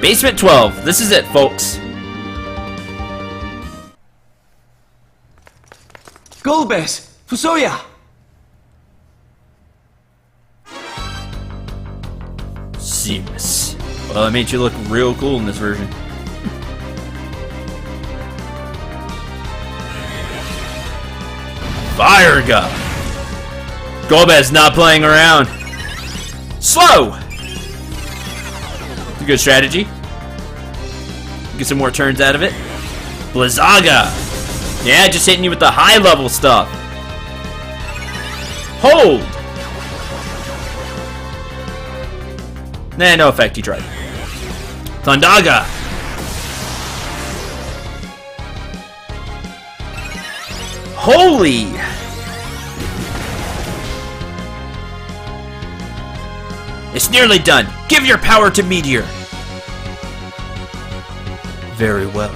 Basement 12. This is it, folks. Golbez, Fusoya. Seamus. Well, that made you look real cool in this version. Fire gun. Golbez not playing around. Slow. It's a good strategy. Get some more turns out of it. Blizzaga. Yeah, just hitting you with the high level stuff. Hold. Nah, no effect. He tried. Thundaga. Holy. It's nearly done. Give your power to Meteor. Very well.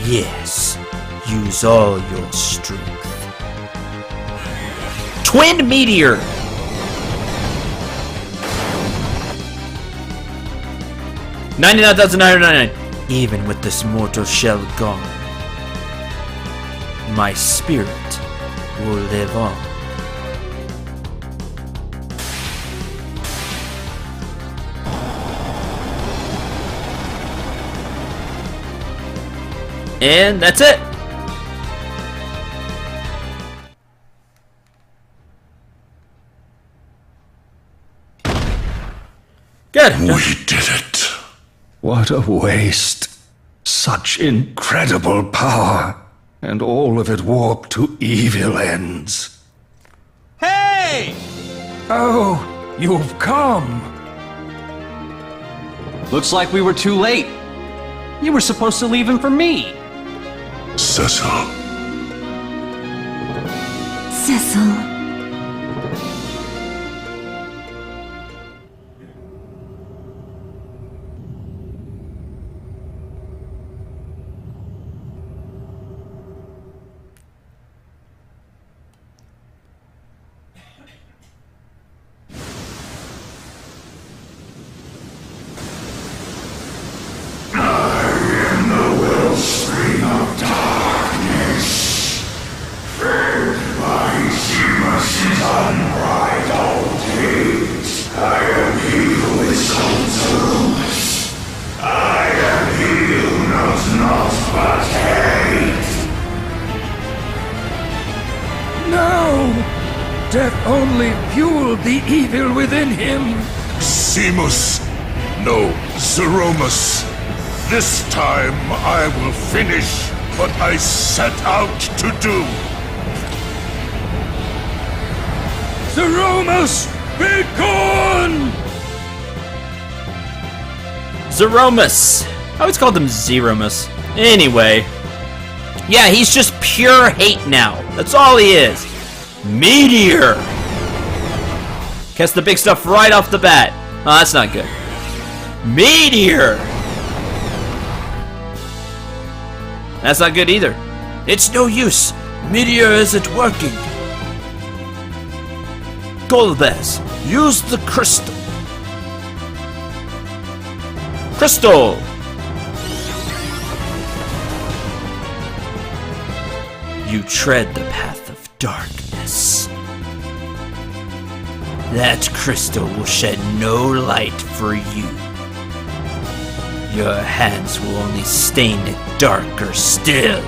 Yes. Use all your strength. Twin Meteor. $99,999. Even with this mortal shell gone, my spirit will live on. And that's it. Good. We did it. What a waste. Such incredible power. And all of it warped to evil ends. Hey! Oh, you've come. Looks like we were too late. You were supposed to leave him for me. Cecil. Cecil. Death only fueled the evil within him. Seamus. No, Zeromus. This time I will finish what I set out to do. Zeromus, be gone! Zeromus. I always called him Zeromus. Anyway. Yeah, he's just pure hate now. That's all he is. Meteor! Catch the big stuff right off the bat. Oh, that's not good. Meteor! That's not good either. It's no use. Meteor isn't working. Golbez, use the crystal. Crystal! You tread the path of darkness. That crystal will shed no light for you. Your hands will only stain it darker still.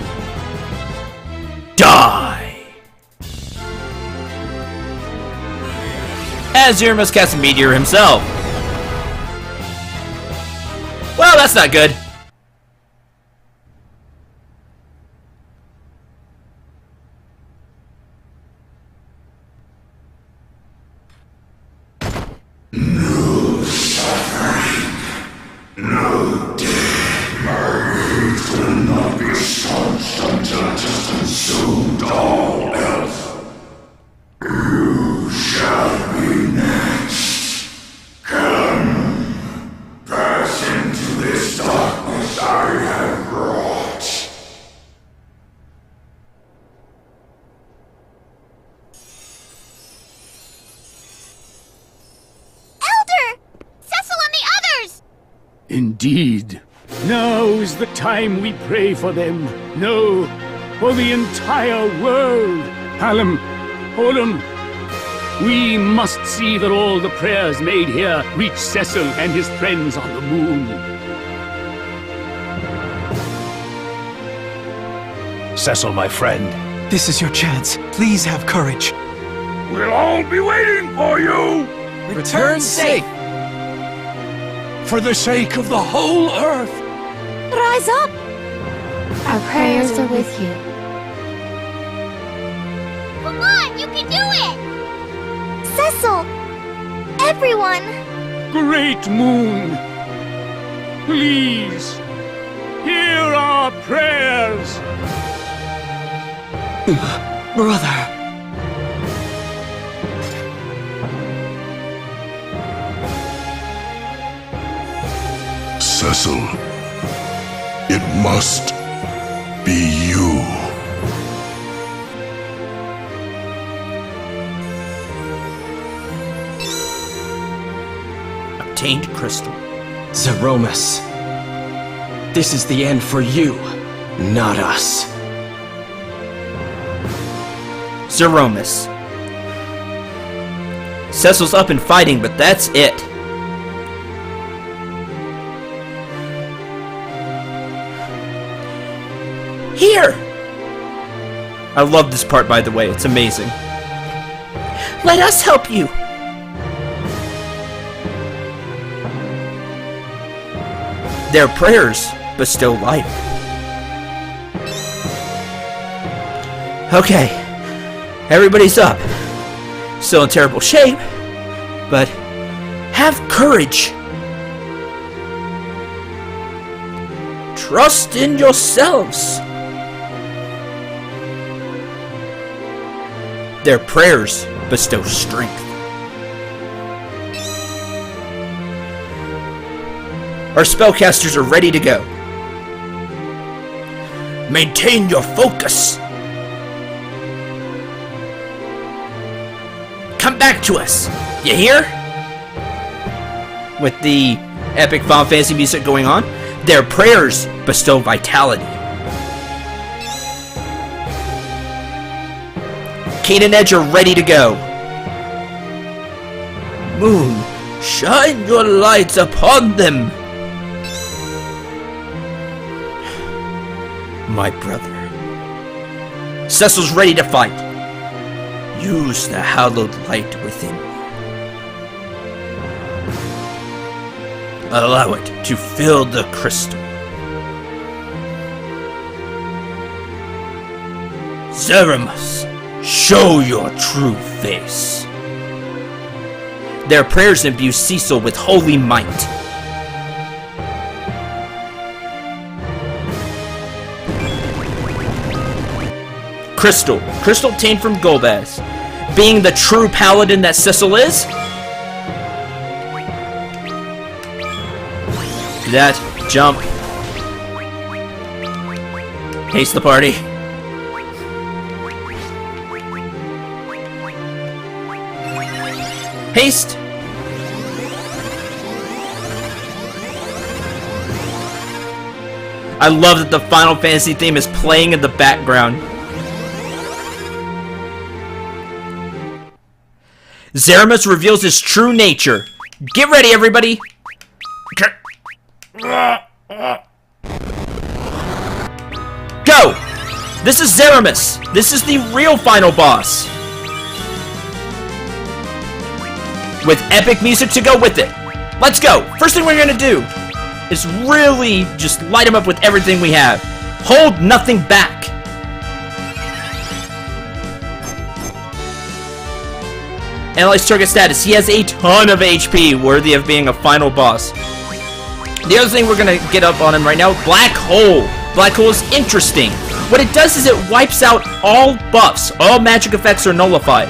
Die! Azure must cast Meteor himself. Well, that's not good. Pass into this dark Indeed. Now is the time we pray for them. No, for the entire world. Hallam, Olam, we must see that all the prayers made here reach Cecil and his friends on the moon. Cecil, my friend. This is your chance. Please have courage. We'll all be waiting for you! Return safe. For the sake of the whole Earth. Rise up! Our prayers are with you. Come on, you can do it! Cecil! Everyone! Great moon, please, hear our prayers. Brother. Cecil, it must be you. Obtained crystal. Zeromus. This is the end for you, not us. Zeromus. Cecil's up and fighting, but that's it. Here! I love this part, by the way. It's amazing. Let us help you. Their prayers bestow life. Okay. Everybody's up. Still in terrible shape, but have courage. Trust in yourselves. Their prayers bestow strength. Our spellcasters are ready to go. Maintain your focus. Come back to us. You hear? With the epic Final Fantasy music going on, their prayers bestow vitality. Kane and Edge are ready to go. Moon, shine your lights upon them. My brother. Cecil's ready to fight. Use the hallowed light within you. Allow it to fill the crystal. Zeromus, show your true face. Their prayers imbue Cecil with holy might. Crystal. Crystal obtained from Golbez. Being the true paladin that Cecil is. Do that. Jump. Haste the party. Haste. I love that the Final Fantasy theme is playing in the background. Zeromus reveals his true nature. Get ready, everybody! Go! This is Zeromus. This is the real final boss. With epic music to go with it. Let's go! First thing we're gonna do is really just light him up with everything we have. Hold nothing back. Analyze target status. He has a ton of HP, worthy of being a final boss. The other thing we're gonna get up on him right now, Black Hole. Black Hole is interesting. What it does is it wipes out all buffs. All magic effects are nullified.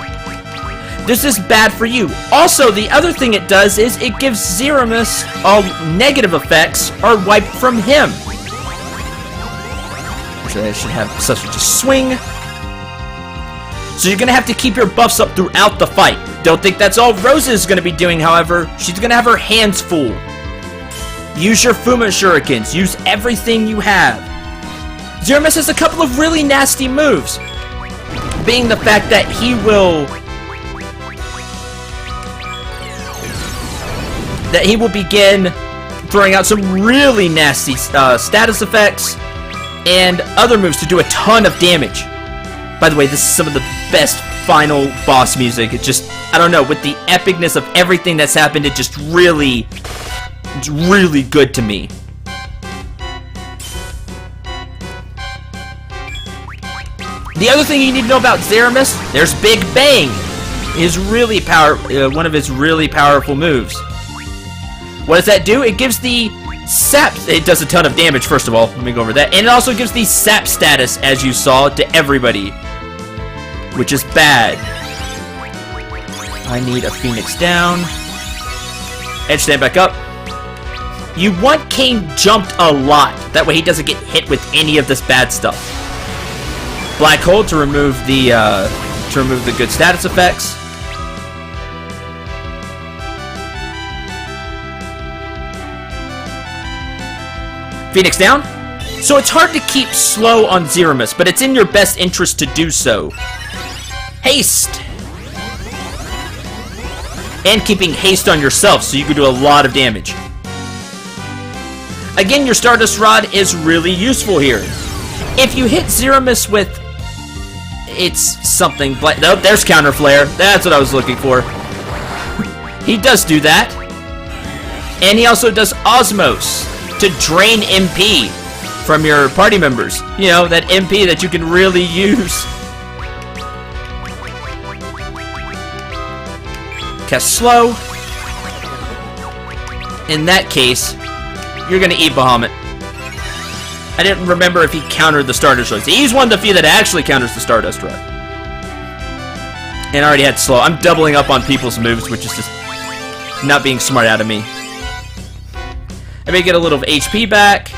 This is bad for you. Also, the other thing it does is it gives Zeromus all negative effects are wiped from him. Actually, I should have such just swing. So you're gonna have to keep your buffs up throughout the fight. Don't think that's all Rosa is gonna be doing, however. She's gonna have her hands full. Use your Fuma Shurikens. Use everything you have. Zeromus has a couple of really nasty moves. Being the fact that he will... that he will begin throwing out some really nasty status effects and other moves to do a ton of damage. By the way, this is some of the best final boss music. It just, I don't know, with the epicness of everything that's happened, it just really, it's really good to me. The other thing you need to know about Zeromus, there's Big Bang. One of his really powerful moves. What does that do? It gives the sap. It does a ton of damage, first of all. Let me go over that. And it also gives the sap status, as you saw, to everybody, which is bad. I need a Phoenix down. Edge stand back up. You want Kane jumped a lot. That way he doesn't get hit with any of this bad stuff. Black hole to remove the good status effects. Phoenix down. So it's hard to keep slow on Zeromus, but it's in your best interest to do so. Haste. And keeping haste on yourself so you can do a lot of damage. Again, your Stardust Rod is really useful here. If you hit Zeromus with... it's something... oh, there's Counter Flare. That's what I was looking for. He does do that. And he also does Osmos to drain MP from your party members. You know, that MP that you can really use. Cast slow. In that case, you're gonna eat Bahamut. I didn't remember if he countered the Stardust Rod. He's one of the few that actually counters the Stardust Rod. And I already had slow. I'm doubling up on people's moves, which is just not being smart out of me. I may get a little of HP back.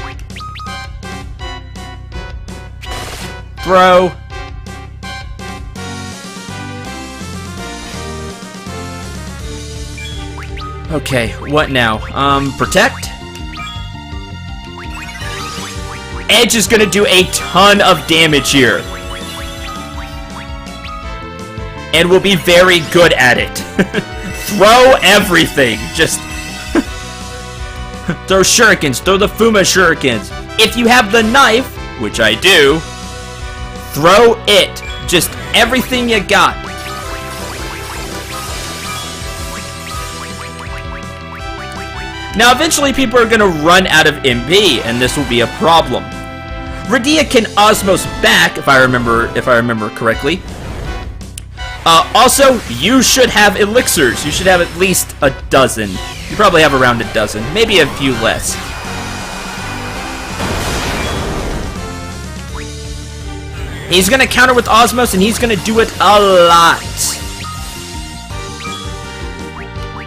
Throw. Okay, what now? Protect. Edge is gonna do a ton of damage here. And will be very good at it. Throw everything. Just... throw shurikens, throw the Fuma Shurikens. If you have the knife, which I do, throw it. Just everything you got. Now eventually people are going to run out of MP, and this will be a problem. Radia can Osmos back, if I remember correctly. Also, you should have elixirs. You should have at least a dozen. You probably have around a dozen, maybe a few less. He's gonna counter with Osmos, and he's gonna do it a lot.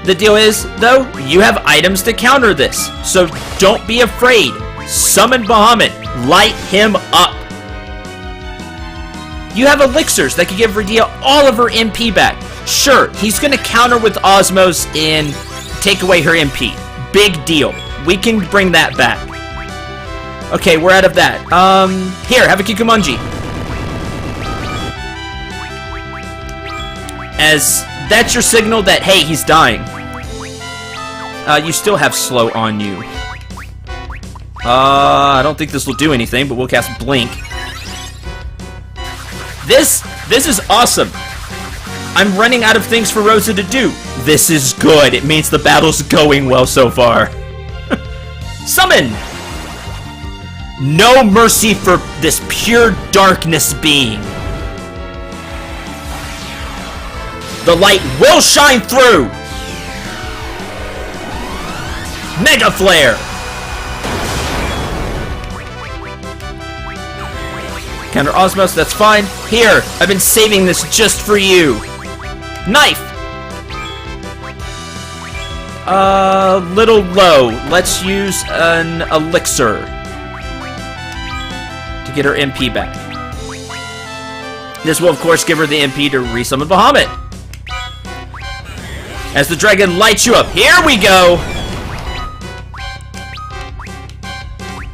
The deal is, though, you have items to counter this, so don't be afraid. Summon Bahamut. Light him up. You have elixirs that can give Radia all of her MP back. Sure, he's gonna counter with Osmos and take away her MP. Big deal. We can bring that back. Okay, we're out of that. Here, have a Kikumanji. As that's your signal that, hey, he's dying. You still have slow on you. I don't think this will do anything, but we'll cast Blink. This is awesome. I'm running out of things for Rosa to do. This is good. It means the battle's going well so far. Summon! No mercy for this pure darkness being. The light will shine through! Mega Flare! Counter Osmos, that's fine. Here, I've been saving this just for you. Knife! Little low. Let's use an elixir to get her MP back. This will, of course, give her the MP to resummon Bahamut. As the dragon lights you up. Here we go!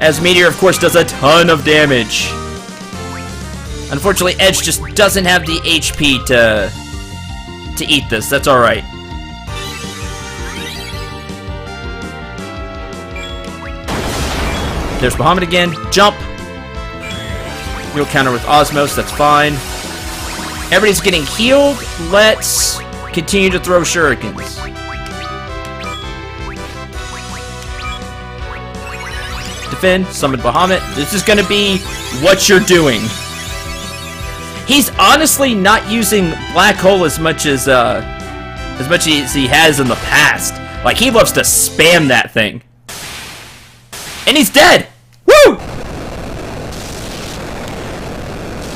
as Meteor, of course, does a ton of damage. Unfortunately, Edge just doesn't have the HP to eat this. That's alright. There's Bahamut again. Jump. We'll counter with Osmos. That's fine. Everybody's getting healed. Let's continue to throw shurikens. Defend. Summon Bahamut. This is gonna be what you're doing. He's honestly not using Black Hole as much as he has in the past. Like, he loves to spam that thing. And he's dead! Woo!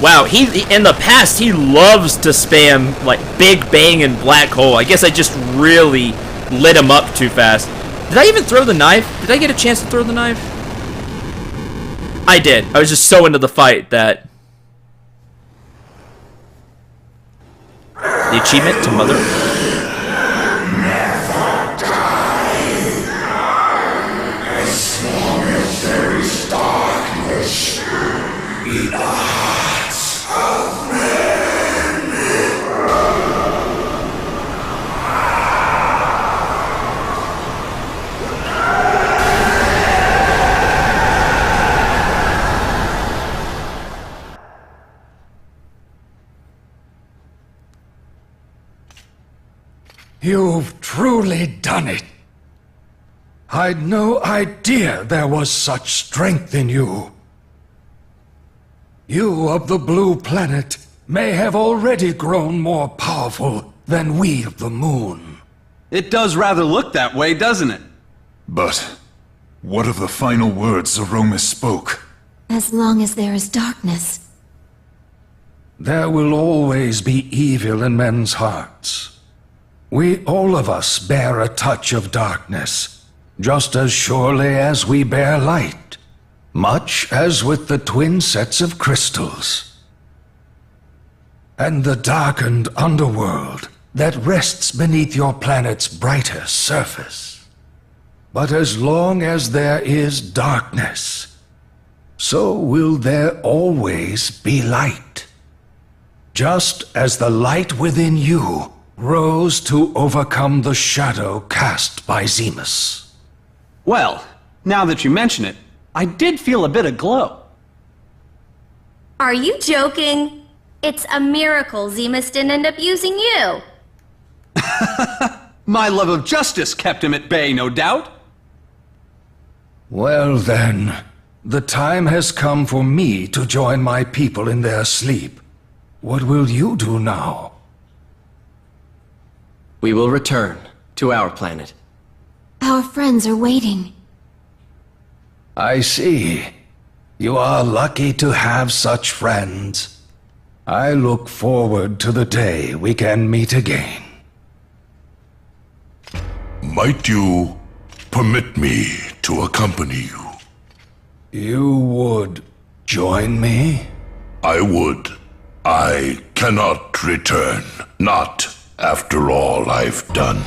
Wow, he in the past, he loves to spam, like, Big Bang and Black Hole. I guess I just really lit him up too fast. Did I even throw the knife? Did I get a chance to throw the knife? I did. I was just so into the fight that... The achievement to Mother... Never die. As long as there is darkness in the hearts of men. You've truly done it. I'd no idea there was such strength in you. You of the blue planet may have already grown more powerful than we of the moon. It does rather look that way, doesn't it? But what of the final words Zeromus spoke? As long as there is darkness. There will always be evil in men's hearts. We all of us bear a touch of darkness, just as surely as we bear light, much as with the twin sets of crystals. And the darkened underworld that rests beneath your planet's brighter surface. But as long as there is darkness, so will there always be light. Just as the light within you rose to overcome the shadow cast by Zemus. Well, now that you mention it, I did feel a bit of glow. Are you joking? It's a miracle Zemus didn't end up using you. My love of justice kept him at bay, no doubt. Well then, the time has come for me to join my people in their sleep. What will you do now? We will return to our planet. Our friends are waiting. I see. You are lucky to have such friends. I look forward to the day we can meet again. Might you permit me to accompany you? You would join me? I would. I cannot return. Not after all I've done.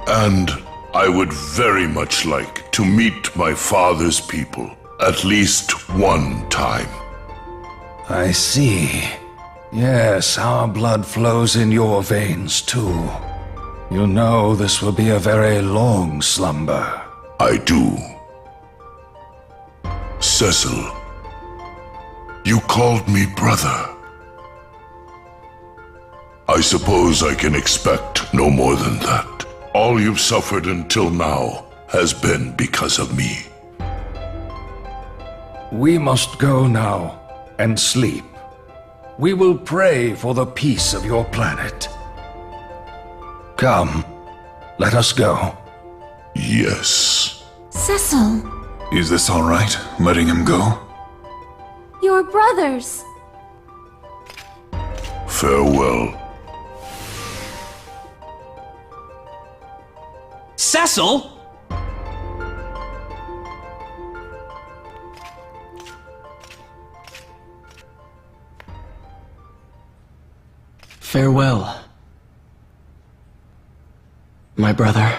And I would very much like to meet my father's people at least one time. I see. Yes, our blood flows in your veins too. You know this will be a very long slumber. I do. Cecil, you called me brother. I suppose I can expect no more than that. All you've suffered until now has been because of me. We must go now and sleep. We will pray for the peace of your planet. Come, let us go. Yes. Cecil, Is this all right, letting him go? your brothers. Farewell. Cecil? Farewell, my brother.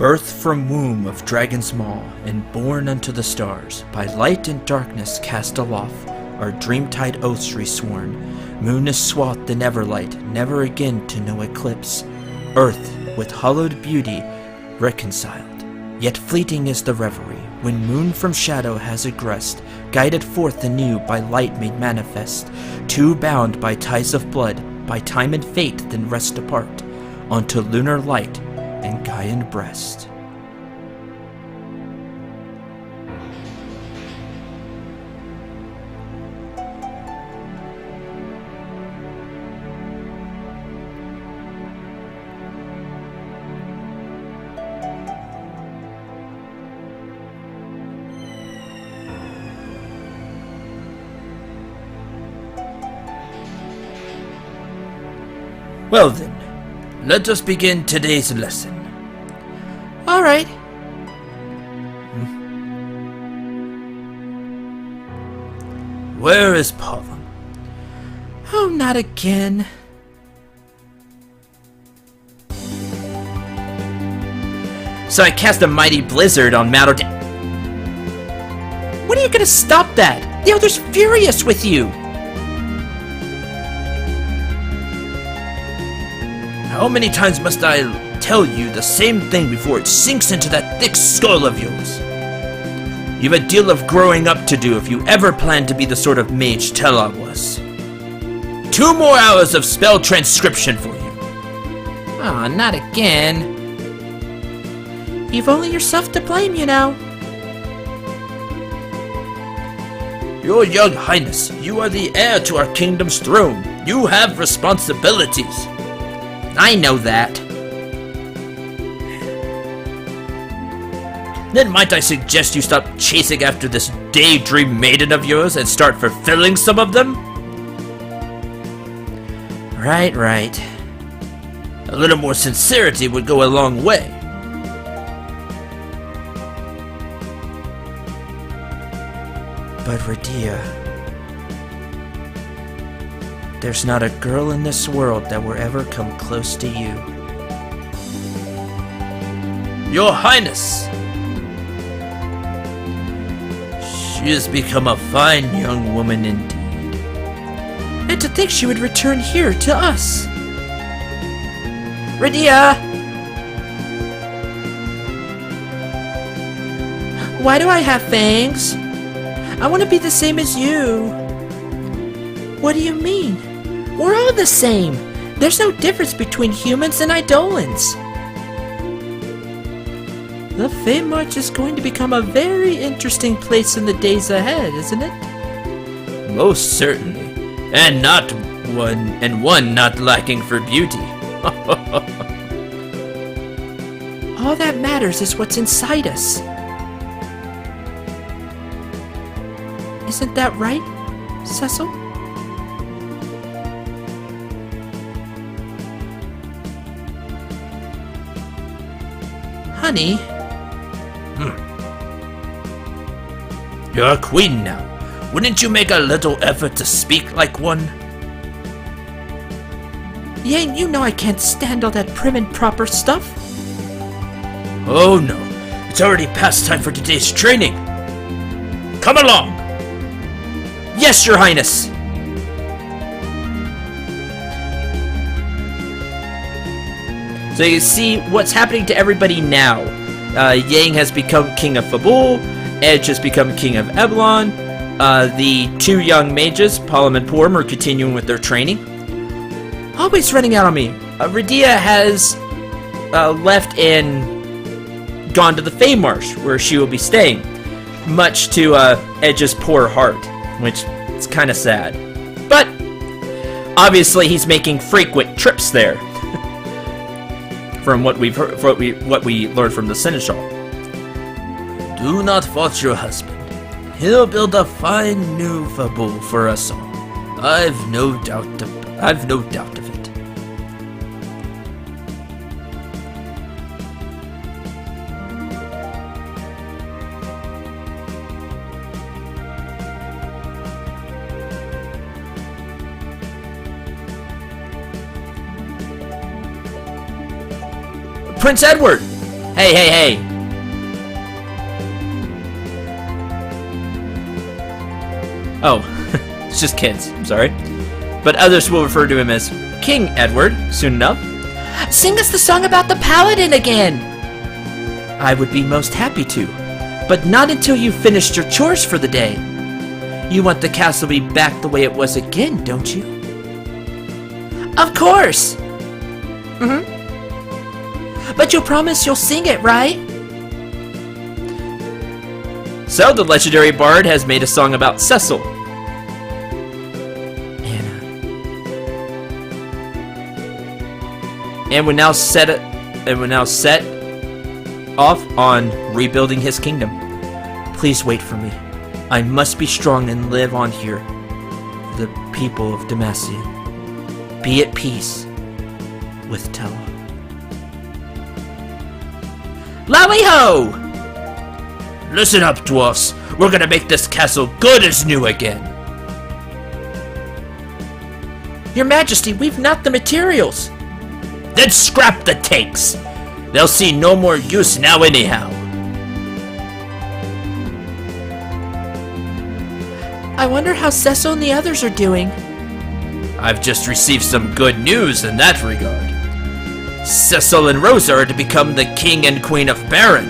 Birth from womb of dragon's maw, and born unto the stars, by light and darkness cast aloft, our dreamtide oaths resworn. Moon is swathed in everlight, never again to know eclipse. Earth, with hallowed beauty, reconciled. Yet fleeting is the reverie, when moon from shadow has egressed, guided forth anew by light made manifest. Two bound by ties of blood, by time and fate then rest apart, onto lunar light and Gaian breast. Well then, let us begin today's lesson. All right. Where is Paula? Oh, not again. So I cast a mighty blizzard on Mato. When are you gonna stop that? The other's furious with you. How many times must I tell you the same thing before it sinks into that thick skull of yours? You've a deal of growing up to do if you ever plan to be the sort of mage Tella was. 2 more hours of spell transcription for you. Aw, not again. You've only yourself to blame, you know. Your young highness, you are the heir to our kingdom's throne. You have responsibilities. I know that. Then might I suggest you stop chasing after this daydream maiden of yours and start fulfilling some of them? Right. A little more sincerity would go a long way. But Radia, there's not a girl in this world that will ever come close to you. Your Highness! She has become a fine young woman indeed. And to think she would return here to us! Radia! Why do I have fangs? I want to be the same as you. What do you mean? We're all the same. There's no difference between humans and Eidolons. The Fame March is going to become a very interesting place in the days ahead, isn't it? Most certainly. And one not lacking for beauty. All that matters is what's inside us. Isn't that right, Cecil? Honey? You're a queen now. Wouldn't you make a little effort to speak like one? Yang, you know I can't stand all that prim and proper stuff. Oh no, it's already past time for today's training. Come along! Yes, Your Highness! So you see what's happening to everybody now. Yang has become King of Fabul, Edge has become King of Eblon, the 2 young mages, Palom and Porum, are continuing with their training. Always running out on me. Radia has left and gone to the Fame Marsh, where she will be staying, much to Edge's poor heart, which is kind of sad. But obviously he's making frequent trips there. From what we've heard, what we learned from the Seneschal. Do not fault your husband. He'll build a fine new Fabul for us all. I've no doubt of it. Prince Edward! Hey, hey, hey! Oh, it's just kids. I'm sorry. But others will refer to him as King Edward soon enough. Sing us the song about the paladin again! I would be most happy to, but not until you've finished your chores for the day. You want the castle to be back the way it was again, don't you? Of course! But you'll promise you'll sing it, right? So the legendary bard has made a song about Cecil. And we're now set off on rebuilding his kingdom. Please wait for me. I must be strong and live on here for the people of Demacia. Be at peace with Tella. Lally-ho! Listen up, dwarfs. We're gonna make this castle good as new again. Your Majesty, we've not the materials. Then scrap the tanks. They'll see no more use now anyhow. I wonder how Cecil and the others are doing. I've just received some good news in that regard. Cecil and Rosa are to become the King and Queen of Baron.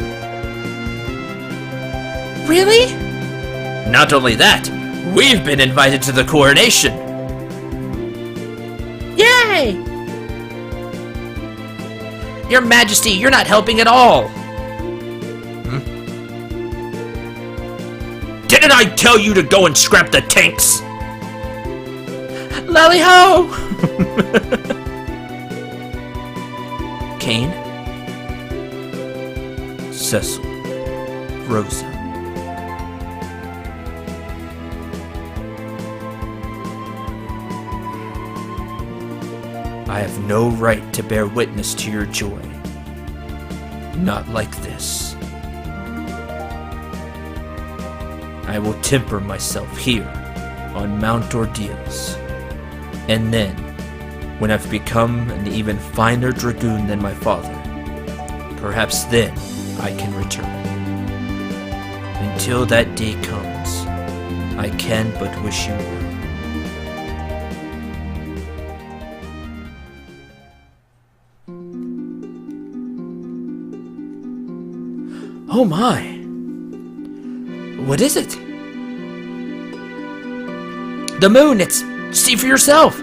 Really? Not only that, we've been invited to the coronation. Yay! Your Majesty, you're not helping at all. Didn't I tell you to go and scrap the tanks? Lally-ho! Cain, Cecil, Rosa. I have no right to bear witness to your joy. Not like this. I will temper myself here on Mount Ordeals. And then, when I've become an even finer dragoon than my father, perhaps then I can return. Until that day comes, I can but wish you well. Oh my! What is it? The moon! It's... See for yourself!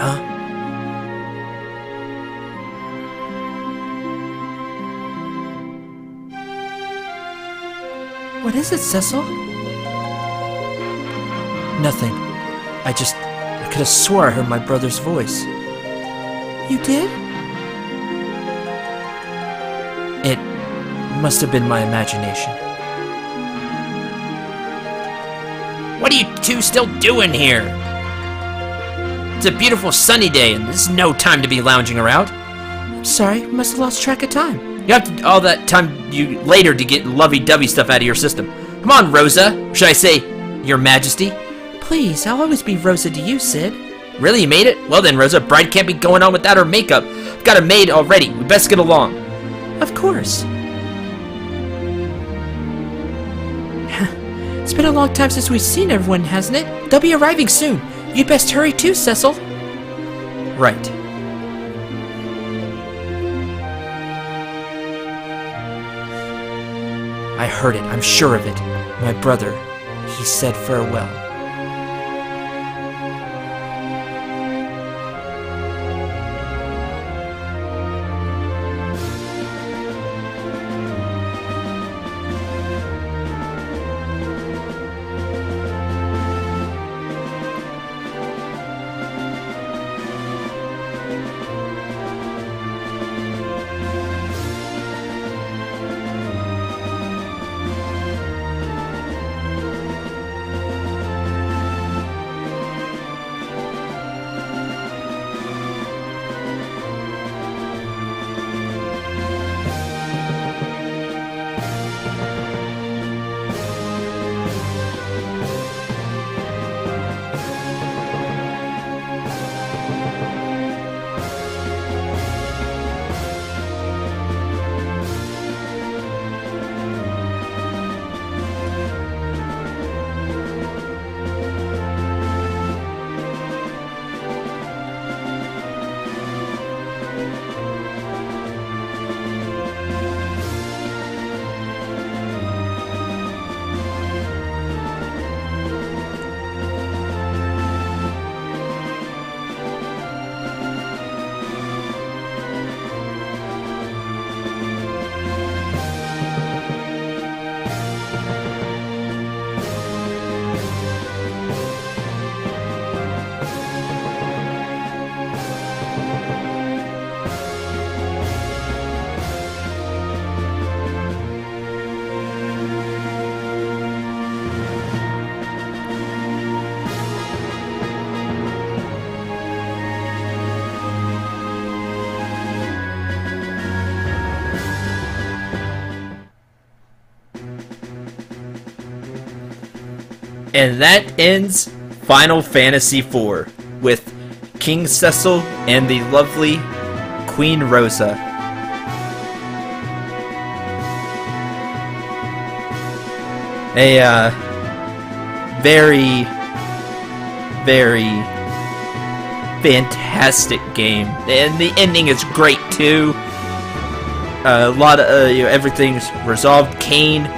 Huh? What is it, Cecil? Nothing. I could have swore I heard my brother's voice. You did? It must have been my imagination. What are you two still doing here? It's a beautiful sunny day, and this is no time to be lounging around. I'm sorry, must have lost track of time. You have to all that time later to get lovey-dovey stuff out of your system. Come on, Rosa. Or should I say, Your Majesty? Please, I'll always be Rosa to you, Sid. Really, you made it? Well then, Rosa, bride can't be going on without her makeup. I've got a maid already. We best get along. Of course. It's been a long time since we've seen everyone, hasn't it? They'll be arriving soon. You'd best hurry too, Cecil. Right. I heard it, I'm sure of it. My brother, he said farewell. And that ends Final Fantasy IV with King Cecil and the lovely Queen Rosa. A very, very fantastic game, and the ending is great too. A lot of everything's resolved. Kain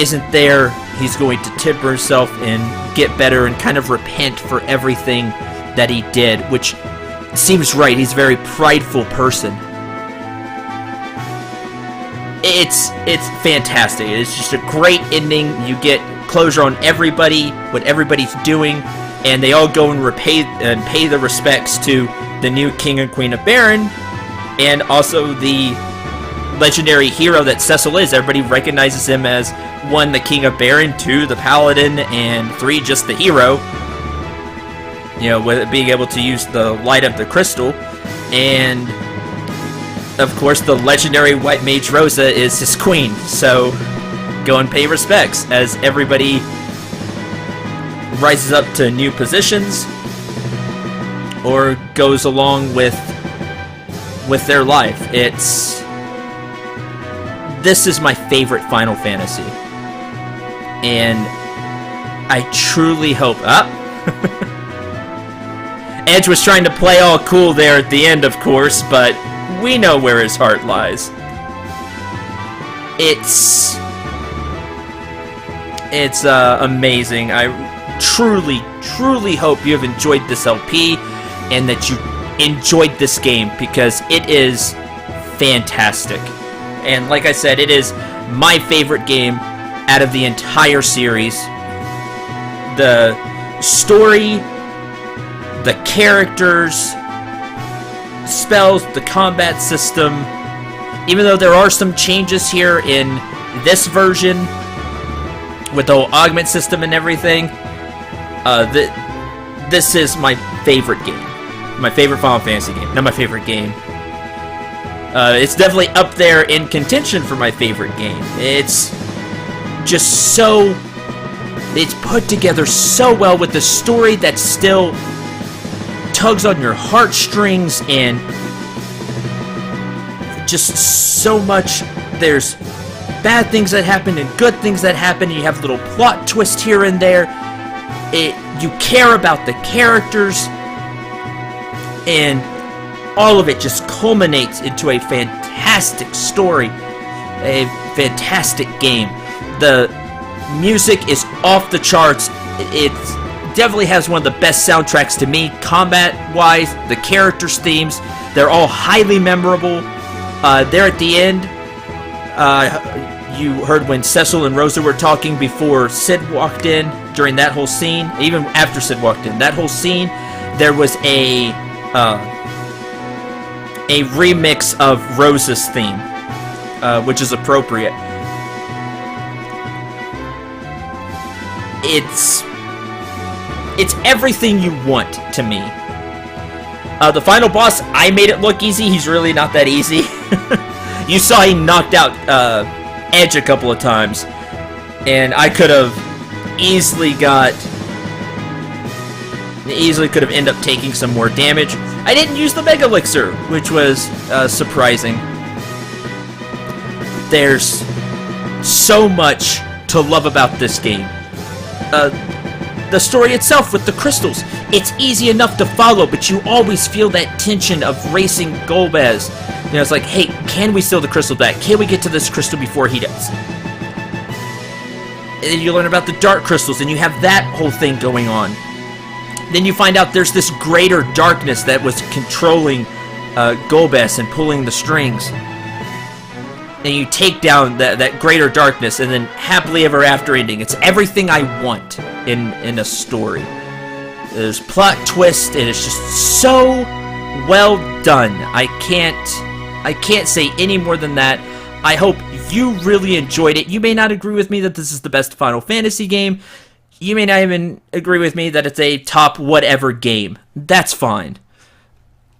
isn't there. He's going to temper himself and get better and kind of repent for everything that he did, which seems right. He's a very prideful person. It's fantastic. It's just a great ending. You get closure on everybody, what everybody's doing, and they all go and pay the respects to the new King and Queen of Baron, and also the legendary hero that Cecil is. Everybody recognizes him as 1, the King of Baron, 2, the Paladin, and 3, just the hero. You know, with being able to use the light of the crystal. And, of course, the legendary White Mage Rosa is his queen. So, go and pay respects as everybody rises up to new positions or goes along with their life. This is my favorite Final Fantasy. And I truly hope... Edge was trying to play all cool there at the end, of course, but we know where his heart lies. It's amazing. I truly hope you have enjoyed this LP and that you enjoyed this game, because it is fantastic. And like I said, it is my favorite game out of the entire series. The story, the characters, spells, the combat system. Even though there are some changes here in this version with the whole augment system and everything, this is my favorite game. My favorite Final Fantasy game. Not my favorite game. It's definitely up there in contention for my favorite game. It's just so... It's put together so well with the story that still tugs on your heartstrings, and just so much. There's bad things that happen and good things that happen, and you have little plot twists here and there. You care about the characters, and all of it just culminates into a fantastic story. a fantastic game. The music is off the charts. It definitely has one of the best soundtracks to me, combat-wise. The characters' themes, they're all highly memorable. There at the end, you heard when Cecil and Rosa were talking before Sid walked in, during that whole scene, even after Sid walked in, that whole scene, there was a remix of Rosa's theme, which is appropriate. It's everything you want to me. The final boss, I made it look easy. He's really not that easy. You saw he knocked out Edge a couple of times, and I could have easily could have ended up taking some more damage. I didn't use the Mega Elixir, which was surprising. There's so much to love about this game. The story itself with the crystals, it's easy enough to follow, but you always feel that tension of racing Golbez. You know, it's like, hey, can we steal the crystal back? Can we get to this crystal before he does? And then you learn about the dark crystals, and you have that whole thing going on. Then you find out there's this greater darkness that was controlling Golbez and pulling the strings. And you take down that greater darkness, and then happily ever after ending. It's everything I want in a story. There's plot twist, and it's just so well done. I can't say any more than that. I hope you really enjoyed it. You may not agree with me that this is the best Final Fantasy game. You may not even agree with me that it's a top whatever game. That's fine.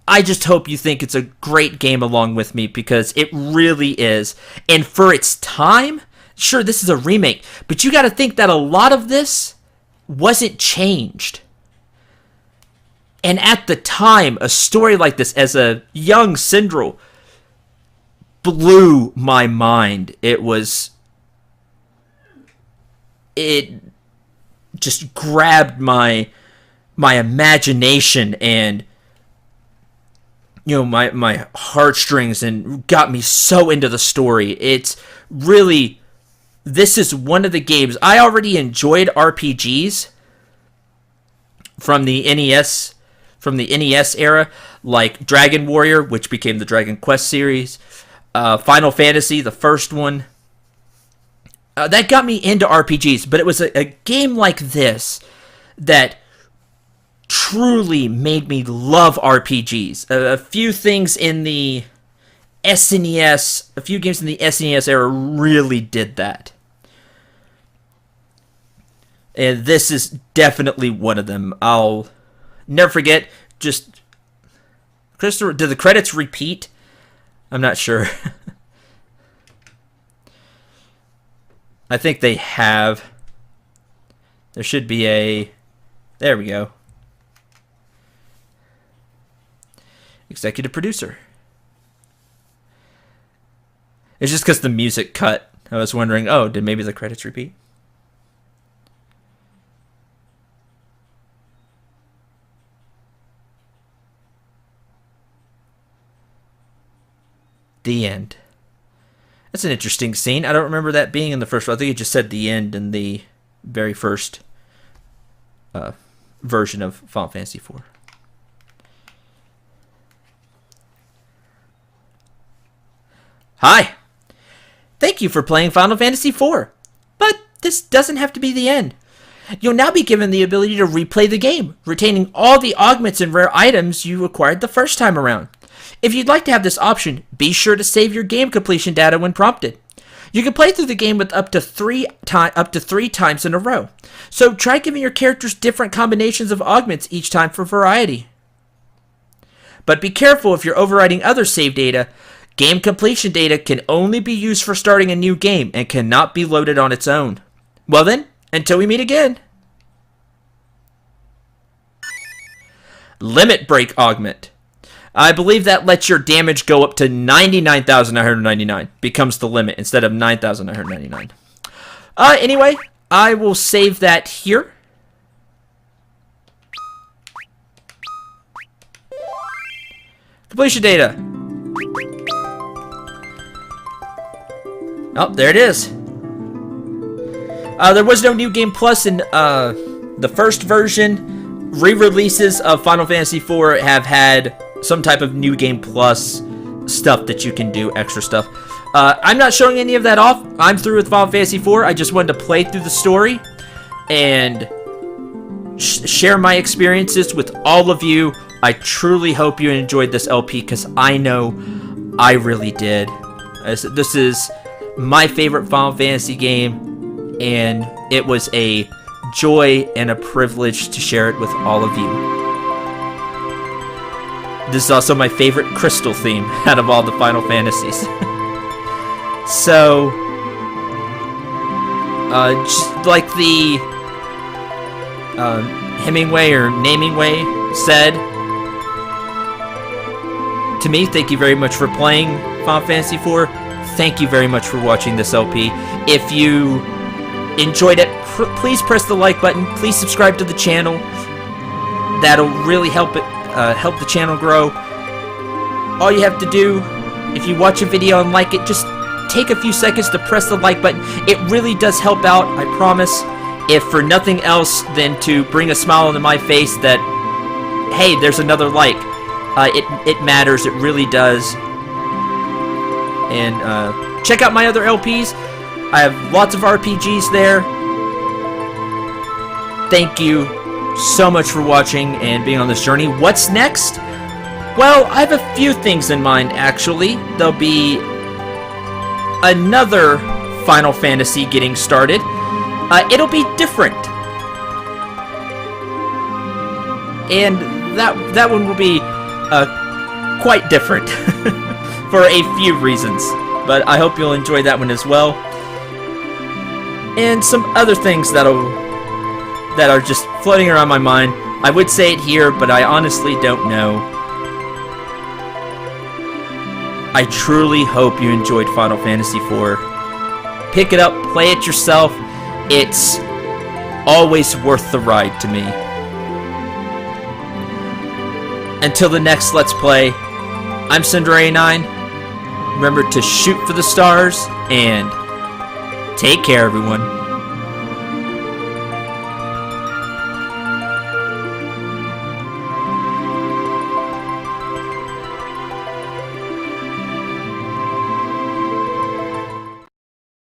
I just hope you think it's a great game along with me, because it really is. And for its time, sure, this is a remake, but you got to think that a lot of this wasn't changed. And at the time, a story like this, as a young Syndrel, blew my mind. It just grabbed my imagination and, you know, my heartstrings, and got me so into the story. It's really, this is one of the games, I already enjoyed RPGs from the NES era, like Dragon Warrior, which became the Dragon Quest series, Final Fantasy, the first one. That got me into RPGs, but it was a game like this that truly made me love RPGs. A few things in the SNES, a few games in the SNES era really did that. And this is definitely one of them. I'll never forget. Just, Christopher, did the credits repeat? I'm not sure. I think they have. There should be a... There we go. Executive producer. It's just because the music cut. I was wondering, oh, did maybe the credits repeat? The end. That's an interesting scene. I don't remember that being in the first one. I think it just said the end in the very first version of Final Fantasy IV. Hi! Thank you for playing Final Fantasy IV. But this doesn't have to be the end. You'll now be given the ability to replay the game, retaining all the augments and rare items you acquired the first time around. If you'd like to have this option, be sure to save your game completion data when prompted. You can play through the game with up to three times in a row. So try giving your characters different combinations of augments each time for variety. But be careful if you're overwriting other save data. Game completion data can only be used for starting a new game and cannot be loaded on its own. Well then, until we meet again. Limit Break Augment. I believe that lets your damage go up to 99,999. Becomes the limit instead of 9,999. Anyway, I will save that here. Completion data. Oh, there it is. There was no New Game Plus in the first version. Re-releases of Final Fantasy IV have had some type of New Game Plus stuff that you can do, extra stuff. I'm not showing any of that off. I'm through with Final Fantasy IV. I just wanted to play through the story and share my experiences with all of you. I truly hope you enjoyed this LP, because I know I really did. This is my favorite Final Fantasy game, and it was a joy and a privilege to share it with all of you. This is also my favorite Crystal theme out of all the Final Fantasies. So, just like the Hemingway or Namingway said to me, thank you very much for playing Final Fantasy IV. Thank you very much for watching this LP. If you enjoyed it, please press the like button. Please subscribe to the channel. That'll really help the channel grow. All you have to do, if you watch a video and like it, just take a few seconds to press the like button. It really does help out, I promise. If for nothing else than to bring a smile into my face that, hey, there's another like. It matters, it really does. And check out my other LPs. I have lots of RPGs there. Thank you so much for watching and being on this journey. What's next? Well, I have a few things in mind, actually. There'll be another Final Fantasy getting started. It'll be different. And that one will be quite different for a few reasons. But I hope you'll enjoy that one as well. And some other things that are just floating around my mind. I would say it here, but I honestly don't know. I truly hope you enjoyed Final Fantasy IV. Pick it up, play it yourself. It's always worth the ride to me. Until the next Let's Play, I'm Cinder89. Remember to shoot for the stars, and take care, everyone.